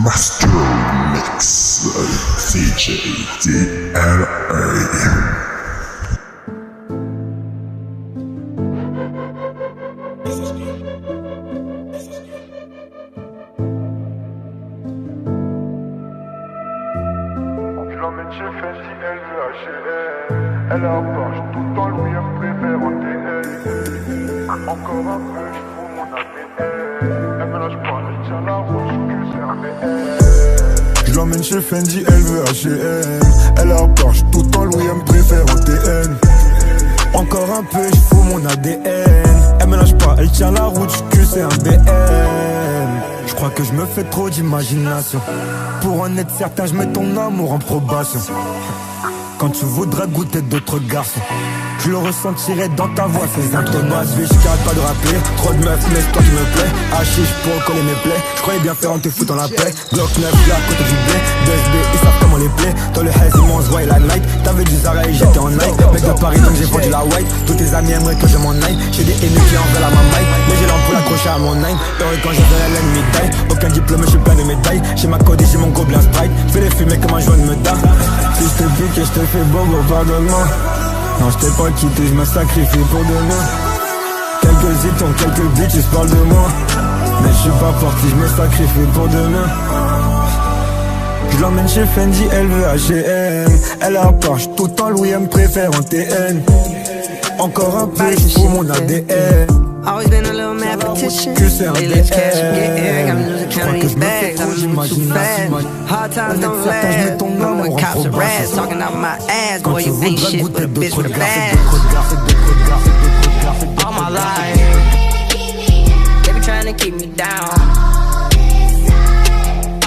Master Mix CJ DLA. Elle approche tout le temps, lui elle préfère en TN. Encore un peu, je fous mon ADN. Elle me lâche pas, elle tient la route, je c'est un BN. Je l'emmène chez Fendi, elle veut H&M. Elle approche tout le temps, lui elle me préfère en TN. Encore un peu, je fous mon ADN. Elle me lâche pas, elle tient la route, je c'est un BN. Je crois que je me fais trop d'imagination. Pour en être certain, je mets ton amour en probation. Quand tu voudras goûter d'autres garçons, je le ressentirai dans ta voix, ces intonations. Je garde pas de rappeler, trop de meufs, mais c'est toi qui me plaît. Hachiche pour coller mes plaies, je croyais bien faire en te foutant la paix. Glock 9 là à côté du blé, 2SB, ils savent comment les plaies. Dans le haze, ils m'ont envoyé la night. T'avais du Zara et j'étais en Nike. Mec de Paris donc j'ai vendu la white. Tous tes amis aimeraient que je m'en aille. J'ai des ennemis qui en veulent à ma maille, mais j'ai l'ampoule accrochée à mon nine. Heureux quand j'ai donné l'ennemi taille. Aucun diplôme, je suis plein de médailles. J'ai ma code et j'ai mon gobelin Sprite. Fais les fumer comme un joint de médaille. Si je te pique et je te fais bobo, pardonne-moi. Non, je t'ai pas quitté, je me sacrifie pour demain. Quelques zitons, quelques bitches parlent de moi. Mais je suis pas parti, je me sacrifie pour demain. Je l'emmène chez Fendi, elle veut H&M. Elle approche tout le temps, Louis, elle me préfère en TN. Encore un peu, je fous mon ADN. Always been a little mad petition. They let's cash and get air. Got me losing count of these bags. I'm moving too fast. Hard times don't last. I'm with cops and rats talking out my ass. Boy, you ain't shit but a bitch with a bag. All my life, they be trying to keep me down.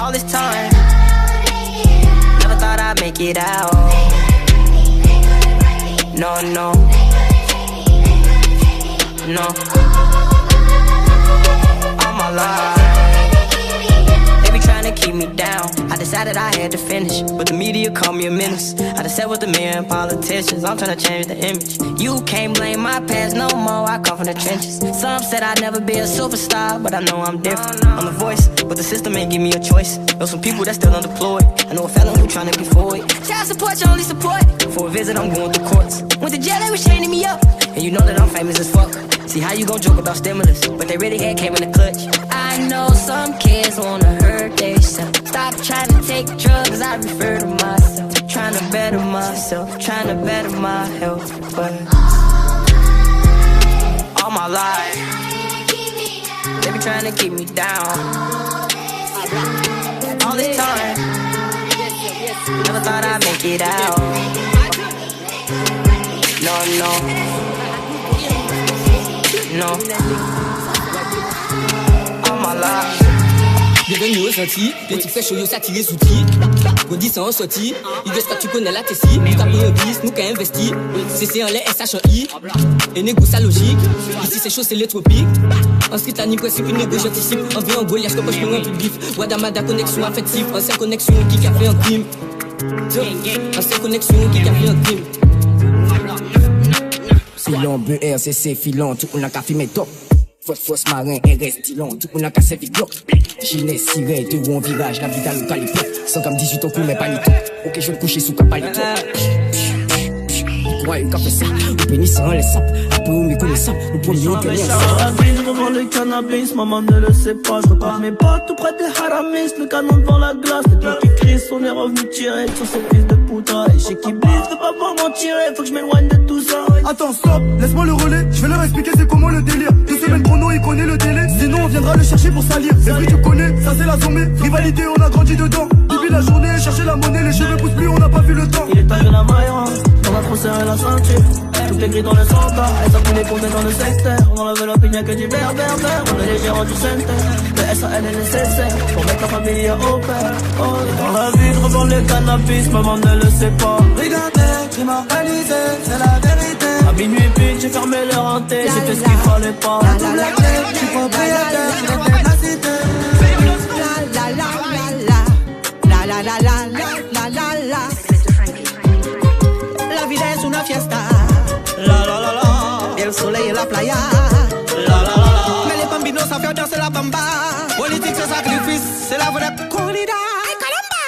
All this time, never thought I'd make it out. No, no. No, all my life they be trying to keep me down. I decided I had to finish, but the media called me a menace. I just sat with the men, politicians. I'm trying to change the image. You can't blame my past no more. I come from the trenches. Some said I'd never be a superstar, but I know I'm different. I'm the voice, but the system ain't give me a choice. Know some people that's still unemployed. I know a felon who trying to be forward. Child support, your only support. For a visit, I'm going through courts. Went to jail, they was chaining me up, and you know that I'm famous as fuck. See how you gon' joke about stimulus, but they really had came in the clutch. I know some kids wanna hurt themselves. Stop trying to take drugs, I refer to myself. Trying to better myself, trying to better my health. But all my life, they be trying to keep me down. All this time, never thought I'd make it out. No, no. No, all my life. Bienvenue au senti, les types fait chaud, yo s'attirer sous ti. Godis ça en sorti, il veut que tu connais la tessie. Nous t'as pris un bis, nous qu'à investi. C'est en les SHI, et négo sa logique. Ici c'est chaud, c'est les tropiques. Ensuite la ni principe, une négo j'anticipe. En vie en Goliath, comme je peux un peu bif. Wadamada connexion affective, ancienne connexion qui a fait un crime. Ancienne connexion qui a fait un crime. Filon, BRCC, filon, tout on a qu'à filmer top. Fausse marin, RS, Dillon, tout on a qu'à servir Glock. Gilet, sirène, deux roues en virage, la vie dans le calibre. 118 ans pour mes palitos. Ok, je vais me coucher sous capalito. Ouais, une café ça, on pénis en les sapes. Après, on me connaît ça, le premier on connaît ça. Je revends le cannabis, maman ne le sait pas. Je repars mes potes tout près des haramis. Le canon devant la glace, les blocs qui crient, on est revenu tirer sur ces fils de putain. Et chez qui blisse, de pas voir m'en tirer, faut que je m'éloigne de tout ça. Attends, stop, laisse-moi le relais. Je vais leur expliquer c'est comment le délire. 2 semaines chrono, il connaît le délai. Sinon, on viendra le chercher pour salir. C'est vrai, tu connais, ça c'est la zombie. Rivalité, on a grandi dedans. Depuis la journée, chercher la monnaie, les cheveux poussent plus, on n'a pas vu le temps. Il est taillé la maille, on a trop serré la ceinture. Tout est gris dans le centre, et ça fout les pompes dans le secteur. On enlève l'opinion que du vert. On est les gérants du centre. Le SAL est nécessaire pour mettre la famille au père. Oh, dans la vie, je revends le cannabis, maman ne le sait pas. Regardez, crime organisé, c'est la vérité. À minuit pile, j'ai fermé le renté, j'ai fait ce qu'il fallait pas. La double clé, je suis propriétaire, je l'ai de la cité. La vida es una fiesta. La la la la. El soleil et la playa. La la la la. Mais les bambinos savent faire danser la bamba. Politique c'est sacrifice, c'est la vraie corrida.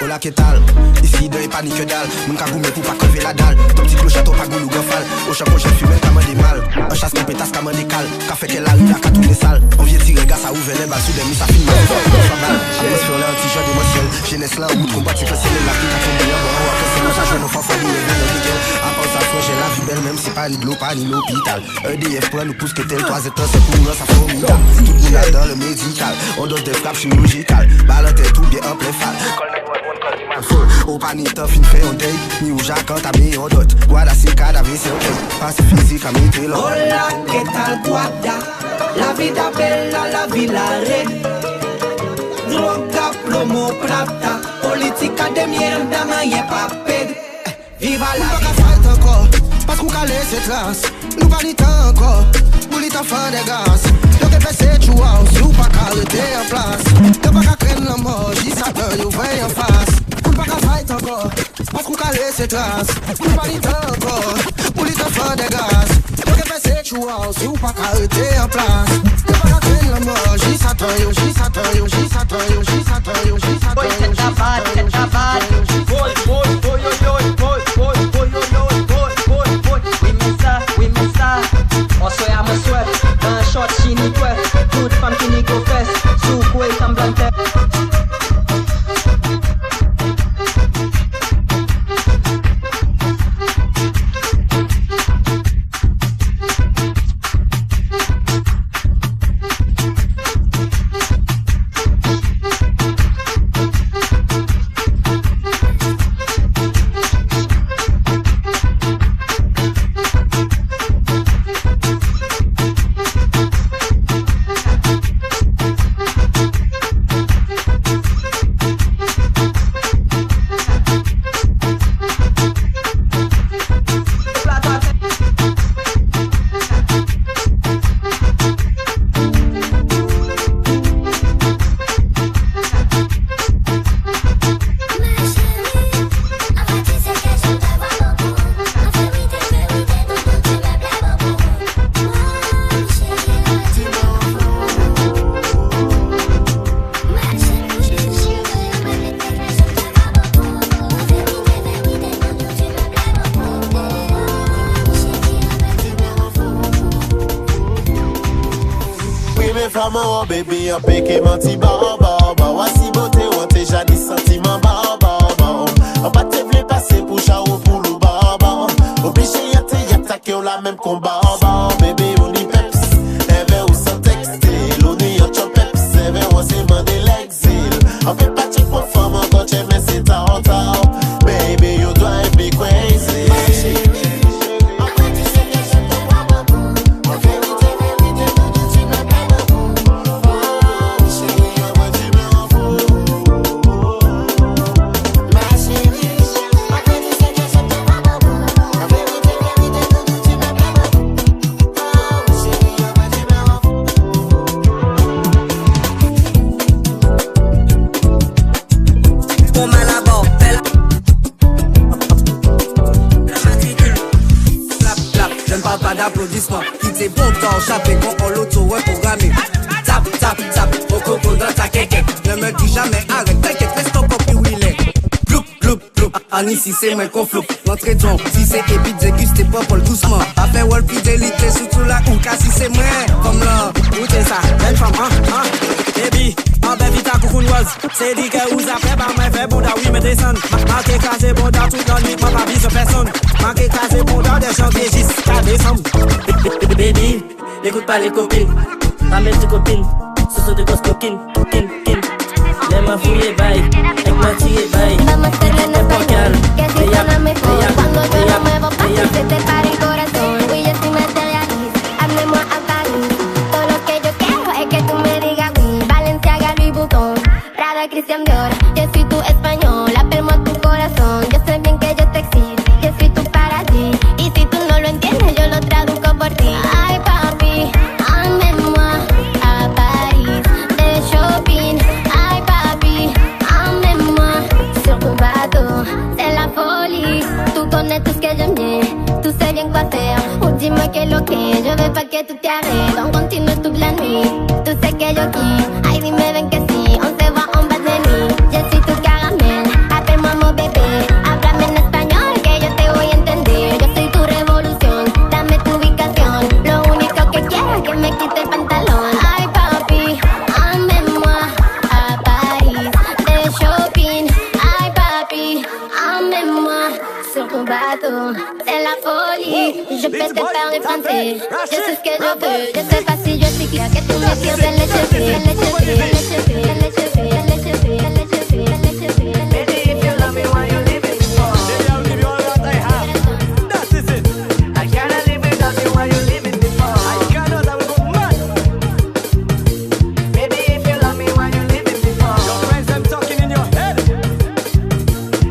Hola, qu'est-ce ici de panique que dalle. Mon cagoumé pour pas crever la dalle. Ton petit clochette au pas goulou gonfal. Au chapeau j'ai fumé comme des mal. Un chasse qui pétasse comme des cales. Café qu'elle arrive à tous les salles. On vient tirer gars, ça ouvre les balles sous des mous, ça filme. Atmosphère là, un t-shirt émotionnel. Jeunesse là, où combat, c'est que c'est la vie qui a fait bien. Bon, que c'est moi, ça joue nos fanfares, nous les veulent. Après ça, j'ai la vie belle, même si pas ni de l'eau, pas ni l'hôpital. EDF prend nous pousse que tel 3 états, c'est pour nous, ça formidable. Tout le monde dans le médical. On donne des frappes chirurgicales. Balante tout bien en plein fall. Au panier tough, il fait un date. Ni au jacques, t'as mis en dot. Guarda, c'est cadavre, c'est ok. Passe physique à mettre là. Hola, ¿qué tal, guarda? La vida bella, la villa re. Droga, plomo, plata. Politica de mierda, ma y'a pas ped. Viva la vida. Nous pas encore, parce qu'on calait cette race. Nous pas ni temps encore. Boulite en fin des gaz. Donc elle fait cette house, you pas qu'arrêter en place. Y'a pas qu'à craindre la mort, j'y s'attend, you veille en face. Nous pas qu'à fight encore, parce qu'on calait cette race. Nous pas ni temps encore. Boulite en fin des gaz. Donc elle fait cette house, you pas qu'arrêter en place. Y'a pas qu'à craindre la mort, j'y s'attend, j'y s'attend, j'y s'attend, j'y s'attend, j'y s'attend. Boy, c'est ta bad, c'est ta bad. Boy, boy, boy, yo, yo, boy, boy, boy, yo, yo, boy, boy, boy. Oui, mais ça, on souhaite à me souhaite. Un short chini quoi, toute femme qui n'y go fesse. Sous quoi il semble un Fama, baby, un péché menti, baba. Voici beauté, on t'es jadis sentiment, baba. On va te vle passer pour chao pour le baba. Obligé y'a t'attaqué, on la même combat, baby, on y peps. Eve ou sans texte, l'on y a chop peps. Eve ou c'est mandé l'exil. On fait pas check pour femme, quand tu mais c'est ta retard. Baby, you drive me crazy. Applaudissements, qui t'es bon temps, chaper quand on l'auto-reprogrammé. Tap, tap, tap, au coco dans ta kéké. Ne me dis jamais arrête, t'inquiète, laisse ton copier où il est. Gloup, gloup, gloup, Annie si c'est moi qu'on floupe. L'entrée de son, si c'est épide, déguste pas pour le doucement. Après Wall fidélité, surtout la ouka, si c'est moi. Comme là, où t'es ça, belle femme, baby, en belle vita coucounoise. C'est dit que vous avez par mes faits, bon da oui, mais descend. Marqué casé, bon da tout dans l'huile, ma vie sur personne. Marqué casé, bon da des gens qui gisent, qu'à descendre. Baby, n'écoute pas les copines, ramène tes copines, ce sont des grosses coquines, kin. Les mains fouillées, bye, avec ma tirée, bye. Vamos a hacerlo en español, que si suena mejor. Cuando yo lo muevo, papi, se te para el corazón. Y yo soy materialista, hablemos a París. Todo lo que yo quiero es que tú me digas oui. Balenciaga, Louis Vuitton, Prada, Christian Dior. Yo soy tu español, apelmo a tu corazón. Yo sé bien que yo te excito, que soy tu paradis. Y si tú no lo entiendes, yo lo traduzco por ti. Ay, papi, emmène-moi à Paris, de shopping. Ay, papi, emmène-moi sur ton bateau, c'est la folie. Tú connais tout ce que j'aime bien, tu sais bien quoi faire. Ou dis-moi que lo que, je veux pas que tu t'arrêtes. On continue toute la nuit, tu sais que yo kiffe. Ay, dime ven que Je peux te faire les français. Je sais ce que je veux. Je sais pas si je suis clair. Que tu me tires de l'échauffée. Baby, if you love me, why you leave it for? Baby, I'll give you all that I have. That is it. I cannot live without you, why you leave it for? I cannot, I will go mad. Baby, if you love me, why you leave it for? Your friends, them talking in your head.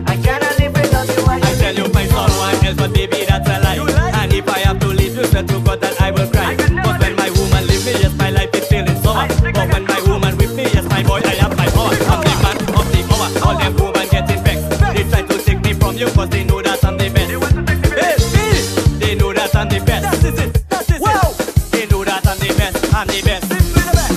I cannot live without you, why you I tell you find someone else, but baby, that's a lie. And if I have to leave you, swear to God that I will cry. But when my woman leave me, yes, my life is feeling sour. But when my woman with me, yes, my boy, I have my power. I'm the man of the hour. All them women getting vexed. They try to take me from you, cause they know that I'm the best. Hey, they know that I'm the best. That is it, that is it. They know that I'm the best, I'm the best. Simply the best.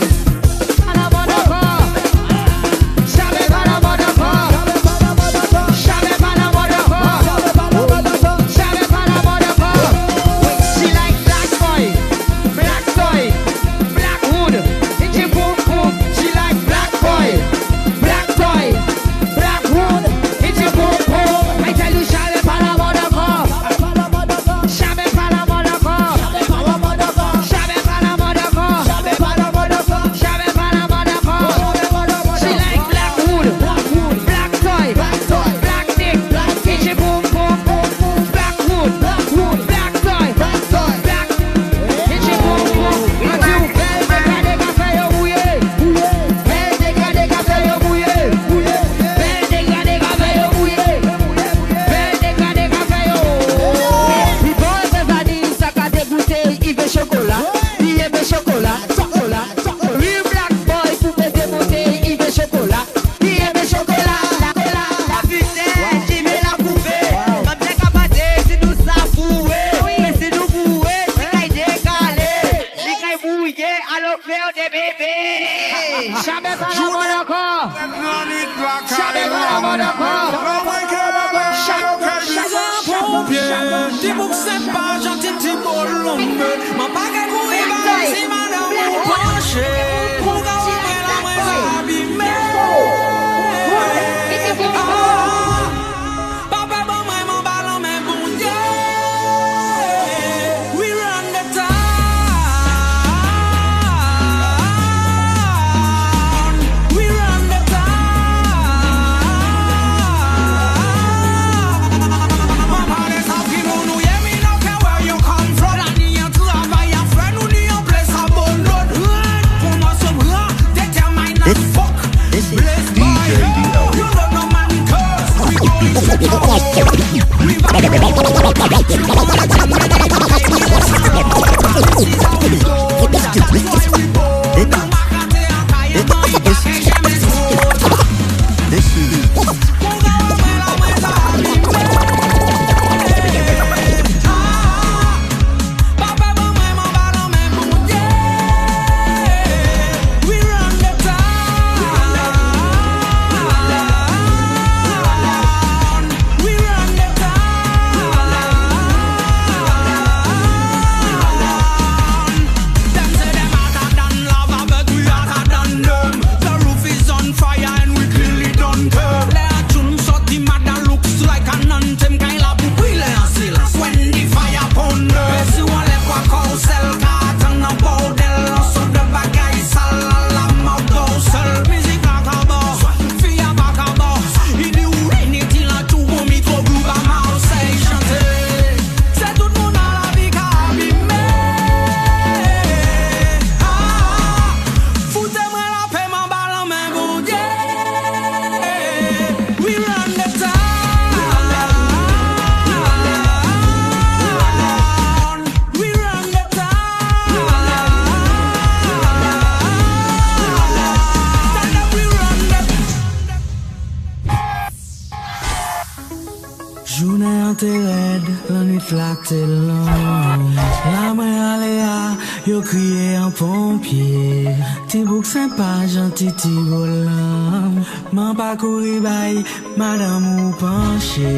La main aléa, yo crié en pompier. Ti bouk sympa, gentil ti volant. Man pa kouri bay, madame ou penché.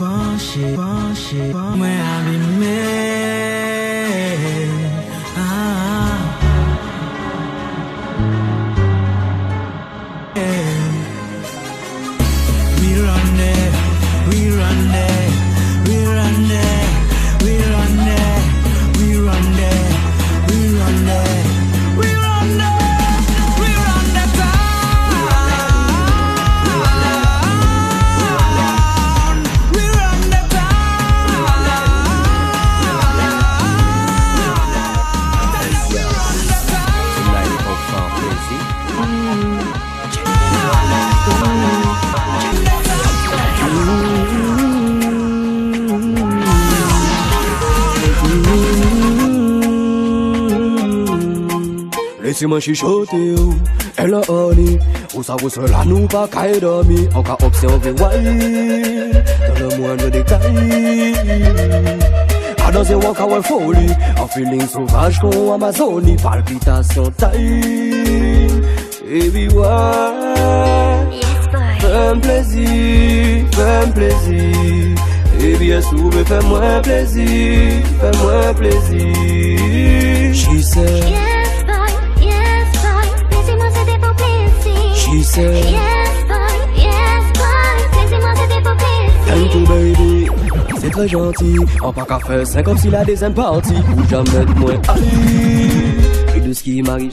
Mwen abîmé. We run there. si moi chichoté ou elle a honey. Ou ça vous seul à nous pas qu'à dormir. On va observer wild dans le moindre détail. A danser walk away folie. En feeling sauvage comme Amazonie. Palpitation taille. Baby why? Fais-moi plaisir, fais-moi plaisir. Et bien sûr, fais-moi plaisir, fais-moi plaisir. She said, yes boy, laissez-moi c'était pour plaisir. She said, yes boy, laissez-moi c'était pour plaisir. thank you baby, c'est très gentil. On pas qu'à faire 5 comme si la deuxième partie. Ou jamais de moins Ali. Et de ce qui m'arrive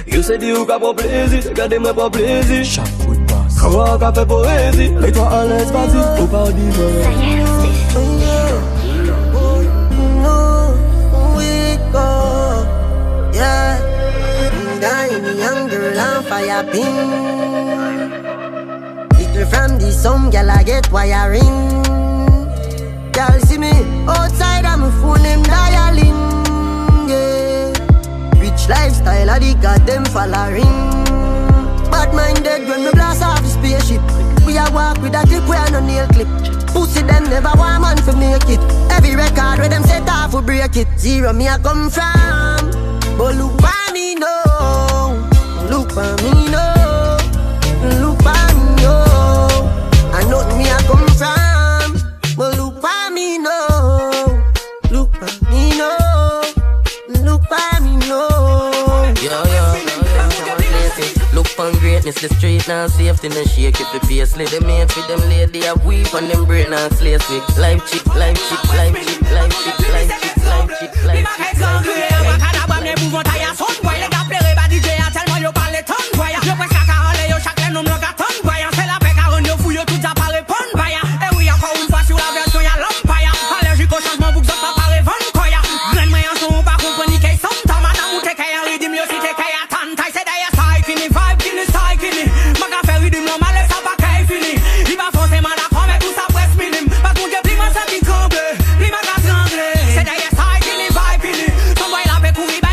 you say dit ou qu'à pour plaisir, regardez-moi pour plaisir. Chaque coup de passe, comment qu'à faire poésie. Et toi à l'aise, vas-y, ou pas dis-moi. Yeah, dying young girl on fire pin. Little from the some gal I get wiring. Girl see me outside I'm a phone them dialing. Yeah, rich lifestyle I the goddamn following. Bad minded when me blast off the spaceship. We a walk with a clip we a no nail clip. Pussy them never want man for make it. Every record where them set off we break it. Zero me a come from. But look at me now, look at me now, look at me now. I know me I come from, but look at me now, look at me now, look at me now. Look for greatness, the street now safety no shake if the pace lit. Them mates with them lady have weep and them brain now slay sick. Life chick, life chick, life chick, life chick, life chick, life chick, life chick, life chick. Mouvement taille à son boy, les gars plairent pas DJ à tellement yo parle ton boy. Yo presque à carole yo chaque nom le gâton boy. C'est la paix car on yo fouille tout ça par répondre boy. Et oui encore une fois sur la version y'a l'empire. Allergique au changement vous que ça pas répondre quoi. Graine moyen son pas comprendre qu'est son temps madame ou t'es qu'à rythme yo si t'es qu'à attendre taille c'est d'ailleurs style fini vibe fini style fini. Ma café rythme normal ça pas qu'à fini. Il va forcément d'accord mais tout ça presque minime. Pas qu'on dit plus moi ça qui campe. Plus ma casse anglais. C'est d'ailleurs style fini vibe fini. Son boy la paix courir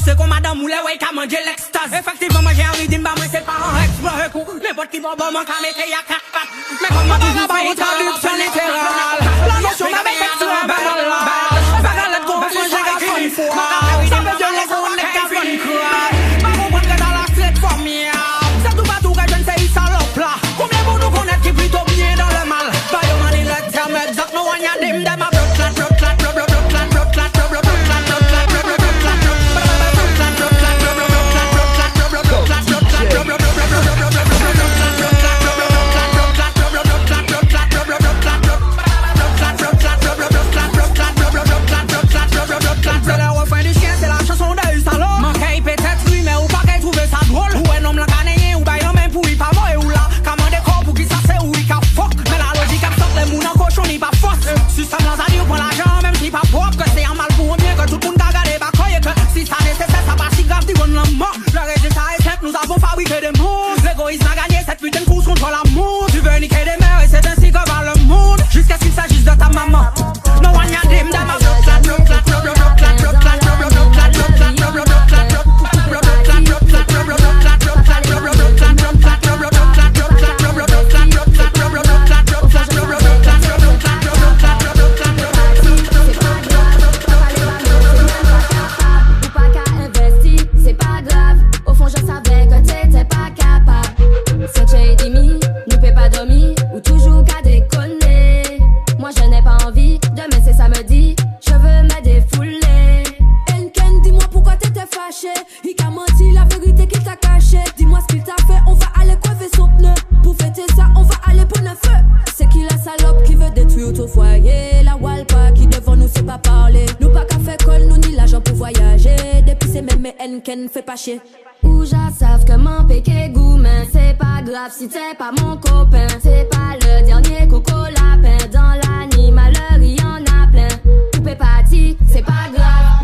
c'est comme madame ou les way qu'à manger l'extase. Effectivement moi j'ai un rythme bah moi c'est pas un explorer coup. N'importe qui va bon moi qu'à mettre y'a 4 pattes. Mais comme moi toujours pas une traduction littérale. La notion d'avec sexuelle ben malade. Pas qu'à l'être qu'on va changer qu'à fun fois. Ça veut dire les gens les qu'à fun cry. Pas comprendre que dans la street formidable. C'est tout partout que je ne sais une salope là. Combien pour nous connaître qui plutôt bien dans le mal. Pas yo man il est terme exact. No one y'a dim dem a blood clat blood clat blood blood clat blood clat blood clat. C'est le refrain du chien, c'est la chanson de Usalo. Manquez peut-être lui, mais ou pas qu'elle trouve ça drôle. Ou un homme l'a gagné, ou bien même pour y pas moi ou là. Comment des corps pour qui ça c'est ou y qu'a fuck. Mais la logique absorbe les mouns en cochon, ni pas force. Si ça me lance à dire, prends l'argent, même si pas propre. Que c'est un mal pour un bien, que tout le monde a gardé, bah croyez que si ça nécessaire, ça pas si grave, dis bonne la mort. Le résultat est simple, nous avons fabriqué des mondes. L'égoïsme a gagné cette putain de course contre l'amour. Tu veux niquer des mères et c'est ainsi que va le monde. Jusqu'à ce qu'il s'agisse de ta maman. No one ya dim da ma blood clat blood clat blood clat blood clat blood clat blood clat blood clat Fais pas chier. Ou j'en savent comment péquer goût, mais c'est pas grave si t'es pas mon copain. C'est pas le dernier coco lapin. Dans l'animal, il y en a plein. Poupée partie, c'est pas grave.